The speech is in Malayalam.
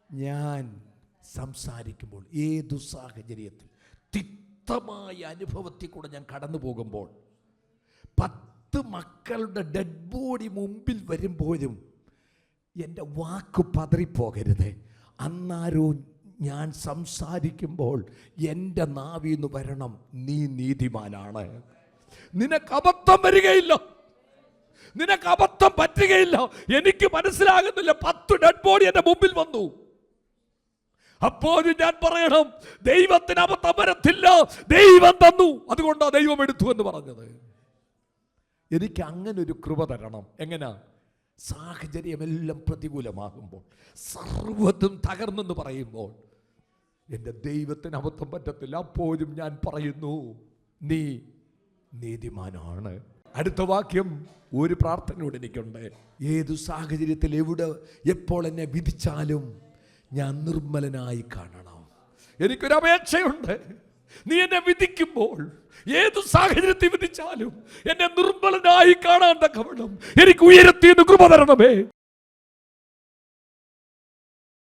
ഞാൻ സംസാരിക്കുമ്പോൾ, ഏതു സാഹചര്യത്തിൽ തിക്തമായ അനുഭവത്തിൽ കൂടെ ഞാൻ കടന്നു പോകുമ്പോൾ, 10 മക്കളുടെ ഡെഡ് ബോഡി മുമ്പിൽ വരുമ്പോഴും എൻ്റെ വാക്ക് പതറിപ്പോകരുത്. അന്നാരോ ഞാൻ സംസാരിക്കുമ്പോൾ എൻ്റെ നാവിന്ന് വരണം, നീ നീതിമാനാണ്, നിനക്ക് അബദ്ധം വരികയില്ല, നിനക്ക് അബദ്ധം പറ്റുകയില്ല. എനിക്ക് മനസ്സിലാകുന്നില്ല, 10 ഡെഡ് ബോഡി എൻ്റെ മുമ്പിൽ വന്നു. അപ്പോഴും ഞാൻ പറയണം, ദൈവത്തിന് അബദ്ധം വരത്തില്ല, ദൈവം തന്നു, അതുകൊണ്ടാണ് ദൈവം എടുത്തു എന്ന് പറഞ്ഞത്. എനിക്ക് അങ്ങനെ ഒരു കൃപ തരണം. എങ്ങനാ? സാഹചര്യമെല്ലാം പ്രതികൂലമാകുമ്പോൾ, സർവ്വതും തകർന്നെന്ന് പറയുമ്പോൾ എൻ്റെ ദൈവത്തിന് അബദ്ധം പറ്റത്തില്ല. അപ്പോഴും ഞാൻ പറയുന്നു, നീ നീതിമാനാണ്. അടുത്ത വാക്യം, ഒരു പ്രാർത്ഥനയോട് എനിക്കുണ്ട്. ഏതു സാഹചര്യത്തിൽ എവിടെ എപ്പോൾ എന്നെ വിധിച്ചാലും ഞാൻ നിർമ്മലനായി കാണണം. എനിക്കൊരു അപേക്ഷയുണ്ട്. നീ എന്നെ വിധിക്കുമ്പോൾ, ഏതു സാഹചര്യത്തിൽ വിധിച്ചാലും എന്നെ നിർമ്മലനായി കാണാൻ തക്കവണ്ണം എനിക്ക് ഉയരത്തിൽ നിന്ന് കൃപ തരണമേ.